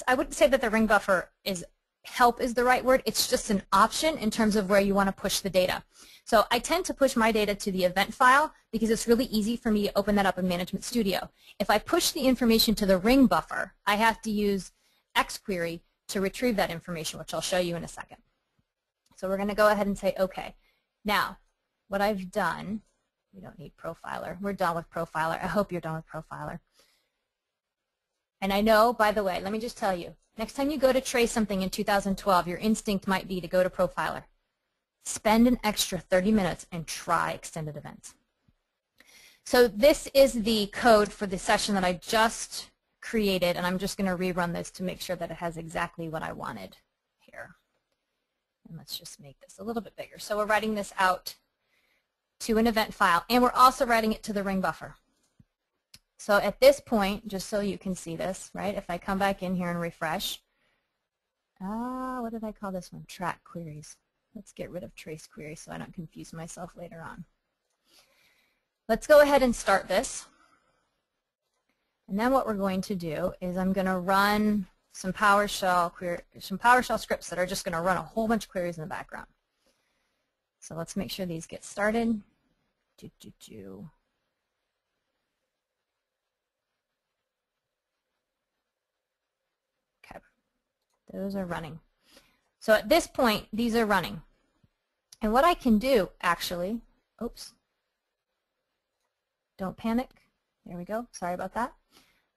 I wouldn't say that the ring buffer is the right word. It's just an option in terms of where you want to push the data. So I tend to push my data to the event file because it's really easy for me to open that up in Management Studio. If I push the information to the ring buffer, I have to use XQuery to retrieve that information, which I'll show you in a second. So we're going to go ahead and say OK. Now, what I've done, we don't need Profiler. We're done with Profiler. I hope you're done with Profiler. And I know, by the way, let me just tell you, next time you go to trace something in 2012, your instinct might be to go to Profiler. Spend an extra 30 minutes and try extended events. So this is the code for the session that I just created, and I'm just going to rerun this to make sure that it has exactly what I wanted here. And let's just make this a little bit bigger. So we're writing this out to an event file, and we're also writing it to the ring buffer. So at this point, just so you can see this, right, if I come back in here and refresh, what did I call this one? Track queries. Let's get rid of trace queries so I don't confuse myself later on. Let's go ahead and start this. And then what we're going to do is I'm going to run some PowerShell scripts that are just going to run a whole bunch of queries in the background. So let's make sure these get started. Okay, those are running. So at this point, these are running. And what I can do, actually, oops, don't panic. There we go. Sorry about that.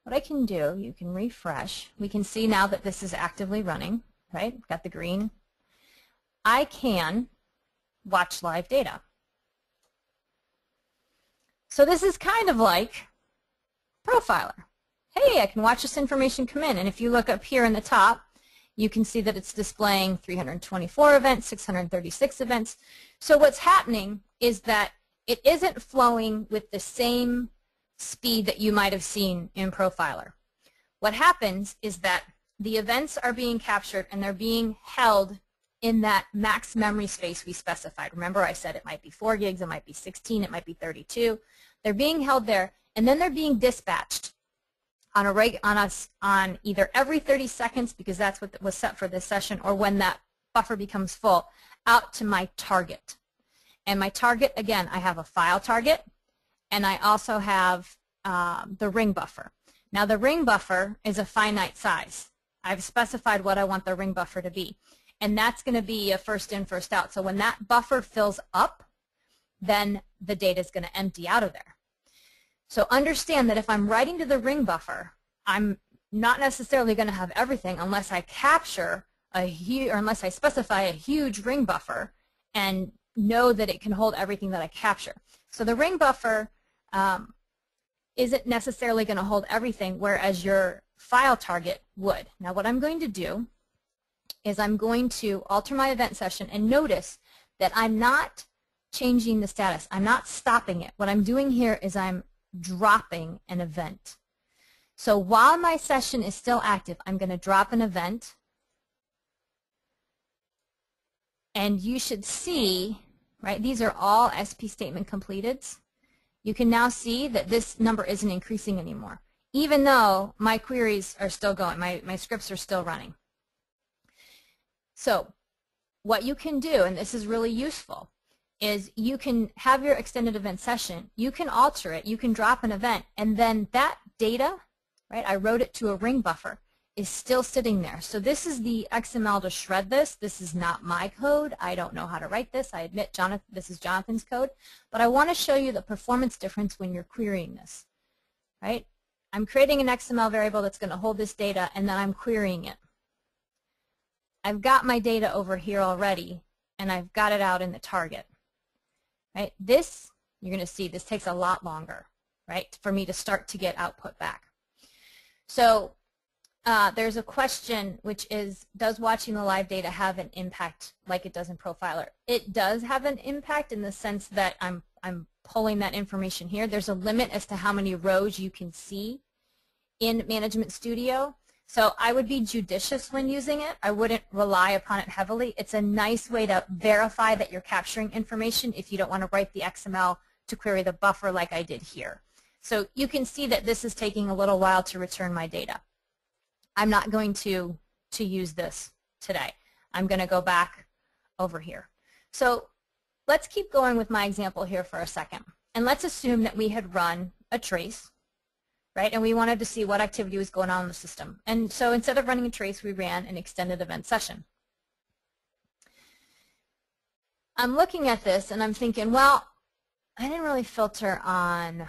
What I can do, you can refresh. We can see now that this is actively running, right? We've got the green. I can watch live data. So this is kind of like Profiler. Hey, I can watch this information come in. And if you look up here in the top, you can see that it's displaying 324 events, 636 events. So what's happening is that it isn't flowing with the same speed that you might have seen in Profiler. What happens is that the events are being captured and they're being held in that max memory space we specified. Remember I said it might be 4 gigs, it might be 16, it might be 32. They're being held there, and then they're being dispatched on either every 30 seconds, because that's what was set for this session, or when that buffer becomes full, out to my target. And my target, again, I have a file target, and I also have the ring buffer. Now the ring buffer is a finite size. I've specified what I want the ring buffer to be, and that's going to be a first in, first out. So when that buffer fills up, then the data is going to empty out of there. So understand that if I'm writing to the ring buffer, I'm not necessarily going to have everything unless I capture or unless I specify a huge ring buffer and know that it can hold everything that I capture. So the ring buffer isn't necessarily going to hold everything, whereas your file target would. Now what I'm going to do is I'm going to alter my event session, and notice that I'm not changing the status. I'm not stopping it. What I'm doing here is I'm dropping an event. So while my session is still active, I'm going to drop an event, and you should see, right, these are all SP statement completeds. You can now see that this number isn't increasing anymore, even though my queries are still going, my scripts are still running. So what you can do, and this is really useful, is you can have your extended event session, you can alter it, you can drop an event, and then that data, right, I wrote it to a ring buffer, is still sitting there. So this is the XML to shred this. This is not my code. I don't know how to write this. I admit this is Jonathan's code, but I want to show you the performance difference when you're querying this, right? I'm creating an XML variable that's going to hold this data, and then I'm querying it. I've got my data over here already, and I've got it out in the target. Right? This, you're going to see, this takes a lot longer, right, for me to start to get output back. So there's a question, which is, does watching the live data have an impact like it does in Profiler? It does have an impact in the sense that I'm pulling that information here. There's a limit as to how many rows you can see in Management Studio. So I would be judicious when using it. I wouldn't rely upon it heavily. It's a nice way to verify that you're capturing information if you don't want to write the XML to query the buffer like I did here. So you can see that this is taking a little while to return my data. I'm not going to use this today. I'm going to go back over here. So let's keep going with my example here for a second. And let's assume that we had run a trace, right? And we wanted to see what activity was going on in the system. And so instead of running a trace, we ran an extended event session. I'm looking at this and I'm thinking, well, I didn't really filter on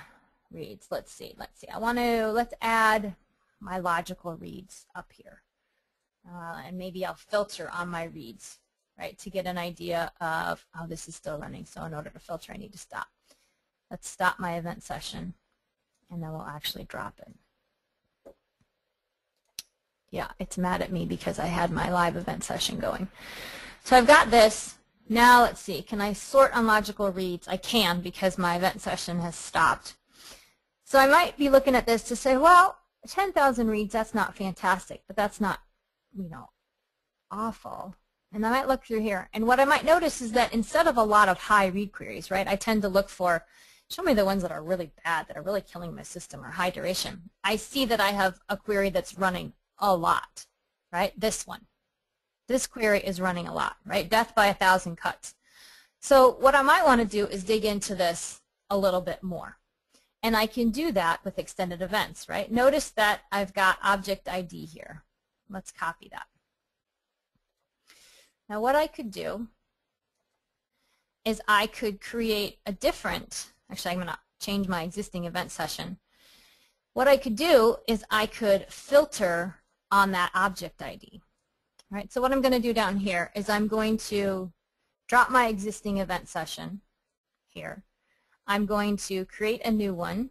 reads. Let's see. Let's add my logical reads up here. And maybe I'll filter on my reads, right, to get an idea of, oh, this is still running. So in order to filter, I need to stop. Let's stop my event session, and then we'll actually drop it. Yeah, it's mad at me because I had my live event session going. So I've got this. Now let's see. Can I sort on logical reads? I can because my event session has stopped. So I might be looking at this to say, well, 10,000 reads, that's not fantastic, but that's not, you know, awful. And I might look through here. And what I might notice is that instead of a lot of high read queries, right, I tend to look for, show me the ones that are really bad, that are really killing my system, or high duration. I see that I have a query that's running a lot, right? This one. This query is running a lot, right? Death by 1,000 cuts. So what I might want to do is dig into this a little bit more. And I can do that with extended events, right? Notice that I've got object ID here. Let's copy that. Now what I could do is I could create a different, actually I'm going to change my existing event session. What I could do is I could filter on that object ID. All right, so what I'm going to do down here is I'm going to drop my existing event session here. I'm going to create a new one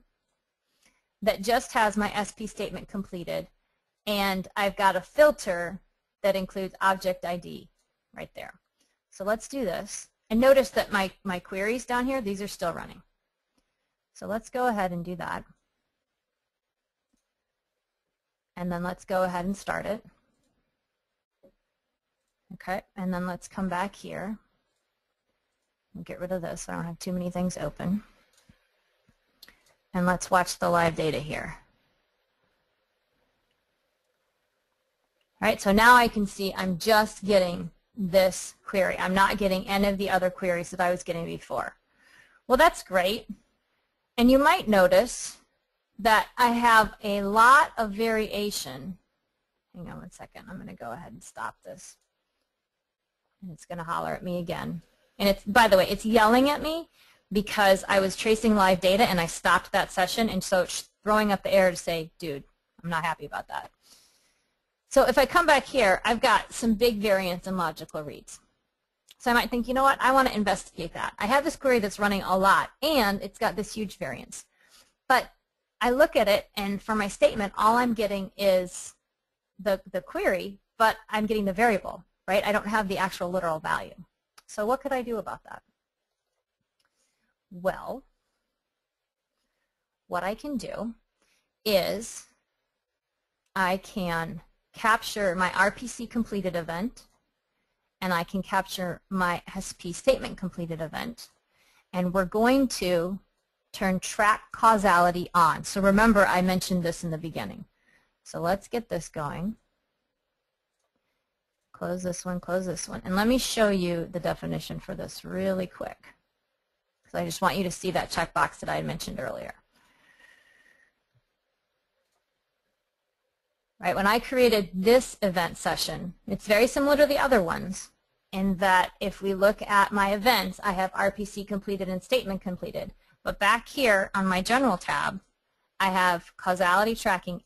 that just has my SP statement completed, and I've got a filter that includes object ID right there. So let's do this. And notice that my queries down here, these are still running. So let's go ahead and do that. And then let's go ahead and start it. Okay, and then let's come back here. We'll get rid of this so I don't have too many things open. And let's watch the live data here. All right, so now I can see I'm just getting this query. I'm not getting any of the other queries that I was getting before. Well, that's great. And you might notice that I have a lot of variation. Hang on one second. I'm going to go ahead and stop this. And it's going to holler at me again. And it's, by the way, it's yelling at me because I was tracing live data and I stopped that session, and so it's throwing up the error to say, dude, I'm not happy about that. So if I come back here, I've got some big variance in logical reads. So I might think, you know what, I want to investigate that. I have this query that's running a lot, and it's got this huge variance. But I look at it, and for my statement, all I'm getting is the query, but I'm getting the variable, right? I don't have the actual literal value. So what could I do about that? Well, what I can do is I can capture my RPC completed event, and I can capture my SP statement completed event, and we're going to turn track causality on. So remember, I mentioned this in the beginning. So let's get this going. Close this one, and let me show you the definition for this really quick, because I just want you to see that checkbox that I had mentioned earlier. Right, when I created this event session, it's very similar to the other ones in that if we look at my events, I have RPC completed and statement completed. But back here on my general tab, I have causality tracking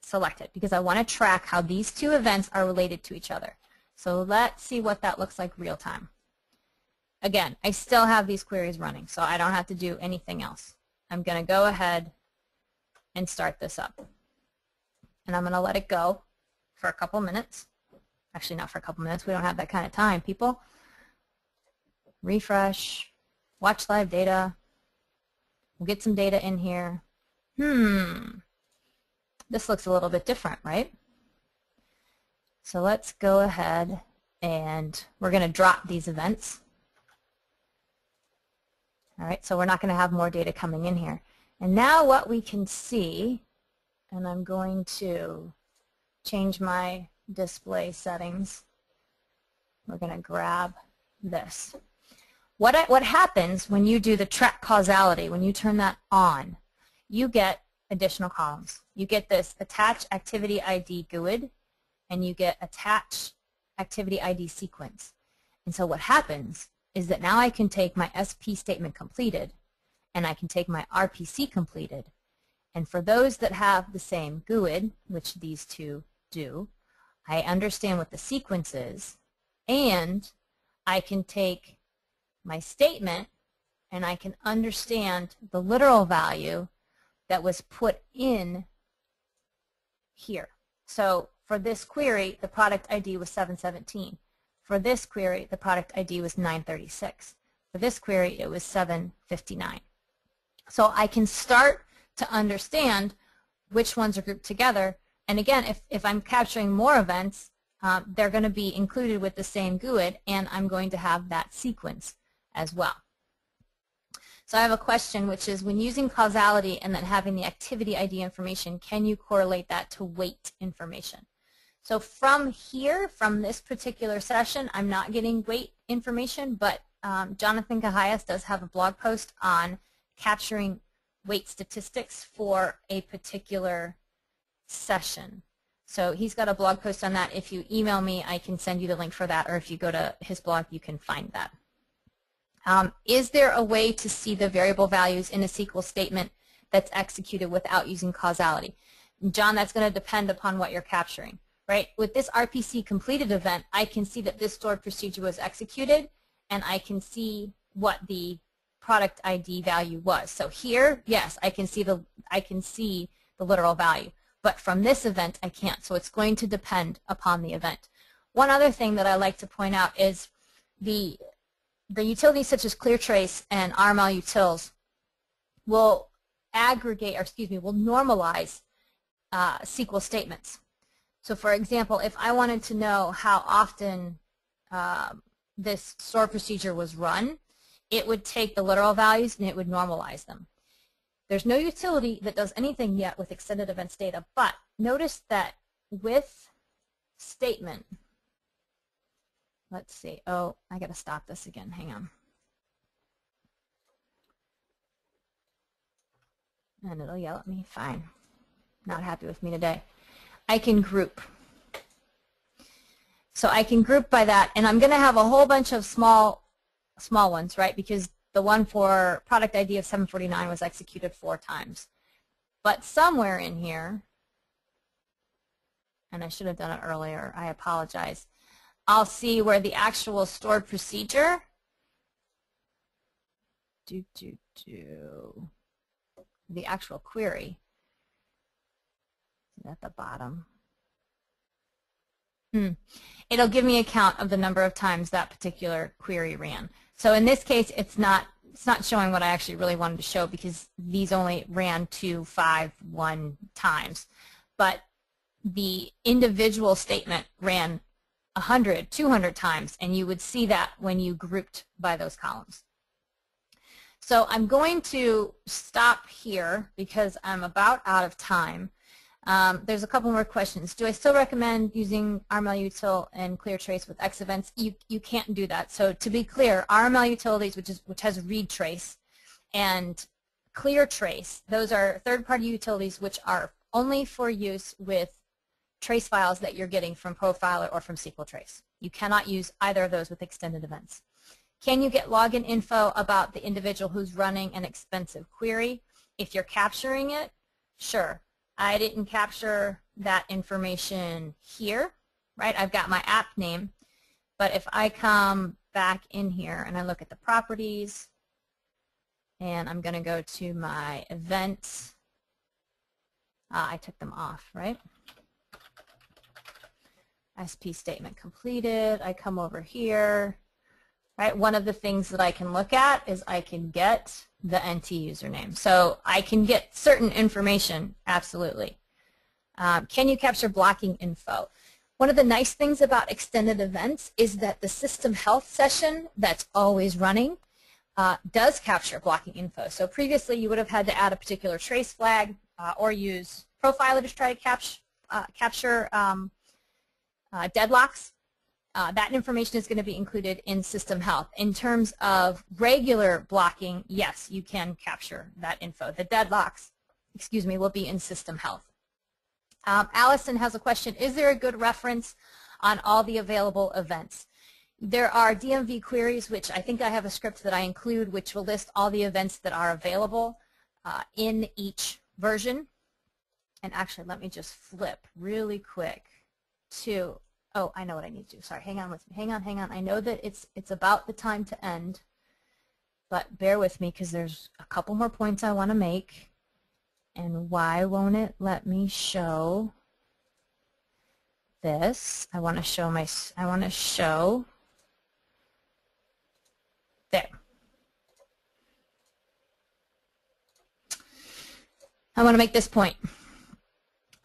selected because I want to track how these two events are related to each other. So let's see what that looks like real time. Again, I still have these queries running, so I don't have to do anything else. I'm going to go ahead and start this up. And I'm going to let it go for a couple minutes. Actually, not for a couple minutes. We don't have that kind of time, people. Refresh. Watch live data. We'll get some data in here. This looks a little bit different, right? So let's go ahead and we're going to drop these events. All right, so we're not going to have more data coming in here. And now what we can see, and I'm going to change my display settings. We're going to grab this. What happens when you do the track causality, when you turn that on, you get additional columns. You get this attach activity ID GUID, and you get attach activity ID sequence. And so what happens is that now I can take my SP statement completed, and I can take my RPC completed. And for those that have the same GUID, which these two do, I understand what the sequence is, and I can take my statement and I can understand the literal value that was put in here. So for this query, the product ID was 717. For this query, the product ID was 936. For this query, it was 759. So I can start to understand which ones are grouped together. And again, if I'm capturing more events, they're going to be included with the same GUID, and I'm going to have that sequence as well. So I have a question, which is, when using causality and then having the activity ID information, can you correlate that to weight information? So from here, from this particular session, I'm not getting weight information, but Jonathan Cahias does have a blog post on capturing weight statistics for a particular session. So he's got a blog post on that. If you email me, I can send you the link for that, or if you go to his blog, you can find that. Is there a way to see the variable values in a SQL statement that's executed without using causality? John, that's going to depend upon what you're capturing, right? With this RPC completed event, I can see that this stored procedure was executed, and I can see what the product ID value was. So here, yes, I can see the literal value. But from this event, I can't. So it's going to depend upon the event. One other thing that I like to point out is the utilities such as ClearTrace and RML utils will aggregate, or excuse me, will normalize SQL statements. So for example, if I wanted to know how often this store procedure was run, it would take the literal values and it would normalize them. There's no utility that does anything yet with extended events data, but notice that with statement, let's see, oh, I got to stop this again, hang on. And it'll yell at me, fine, not happy with me today. I can group. So I can group by that, and I'm going to have a whole bunch of small ones, right, because the one for product ID of 749 was executed 4 times. But somewhere in here, and I should have done it earlier, I apologize, I'll see where the actual stored procedure, the actual query is at the bottom. It'll give me a count of the number of times that particular query ran. So in this case, it's not showing what I actually really wanted to show, because these only ran 2, 5, 1 times. But the individual statement ran 100, 200 times, and you would see that when you grouped by those columns. So I'm going to stop here because I'm about out of time. There's a couple more questions. Do I still recommend using RML util and ClearTrace with XEvents? You can't do that. So to be clear, RML utilities, which has read trace, and ClearTrace, those are third-party utilities which are only for use with trace files that you're getting from Profiler or from SQL Trace. You cannot use either of those with extended events. Can you get login info about the individual who's running an expensive query? If you're capturing it, sure. I didn't capture that information here, right? I've got my app name, but if I come back in here and I look at the properties, and I'm going to go to my events, I took them off, right? SP statement completed. I come over here, right? One of the things that I can look at is I can get the NT username. So I can get certain information, absolutely. Can you capture blocking info? One of the nice things about extended events is that the system health session that's always running does capture blocking info. So previously you would have had to add a particular trace flag or use Profiler to try to capture deadlocks. That information is going to be included in system health. In terms of regular blocking, yes, you can capture that info. The deadlocks, excuse me, will be in system health. Allison has a question. Is there a good reference on all the available events? There are DMV queries, which I think I have a script that I include, which will list all the events that are available in each version. And actually, let me just flip really quick to, oh, I know what I need to do. Sorry, hang on with me. Hang on. I know that it's about the time to end, but bear with me because there's a couple more points I want to make. And why won't it let me show this? I want to show there. I want to make this point.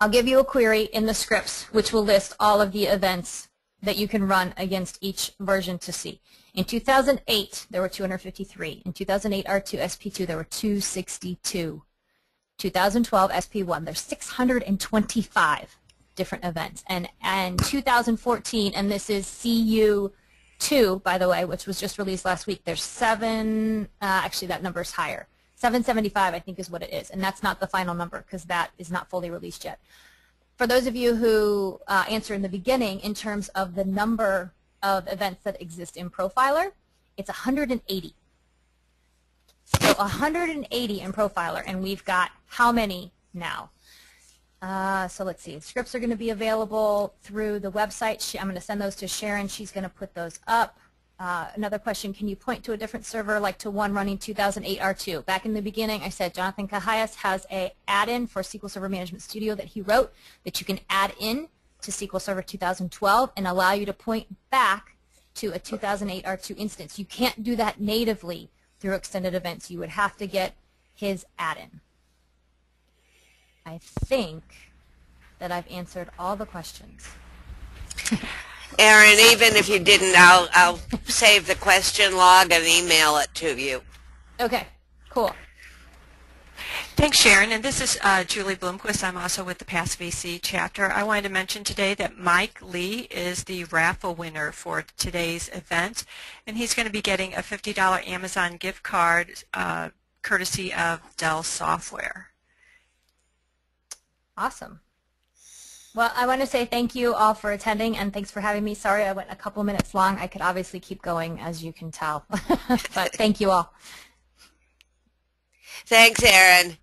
I'll give you a query in the scripts which will list all of the events that you can run against each version to see. In 2008, there were 253. In 2008 R2 SP2, there were 262. 2012 SP1, there's 625 different events. And 2014, and this is CU2, by the way, which was just released last week, there's actually that number is higher. 775, I think, is what it is. And that's not the final number because that is not fully released yet. For those of you who answer in the beginning, in terms of the number of events that exist in Profiler, it's 180. So 180 in Profiler, and we've got how many now? So let's see. Scripts are going to be available through the website. I'm going to send those to Sharon. She's going to put those up. Another question, can you point to a different server like to one running 2008 R2? Back in the beginning, I said Jonathan Cahias has an add-in for SQL Server Management Studio that he wrote that you can add in to SQL Server 2012 and allow you to point back to a 2008 R2 instance. You can't do that natively through extended events. You would have to get his add-in. I think that I've answered all the questions. Erin, even if you didn't, I'll save the question log and email it to you. Okay, cool. Thanks, Sharon. And this is Julie Bloomquist. I'm also with the Passive VC chapter. I wanted to mention today that Mike Lee is the raffle winner for today's event, and he's going to be getting a $50 Amazon gift card courtesy of Dell Software. Awesome. Well, I want to say thank you all for attending, and thanks for having me. Sorry I went a couple minutes long. I could obviously keep going, as you can tell. But thank you all. Thanks, Erin.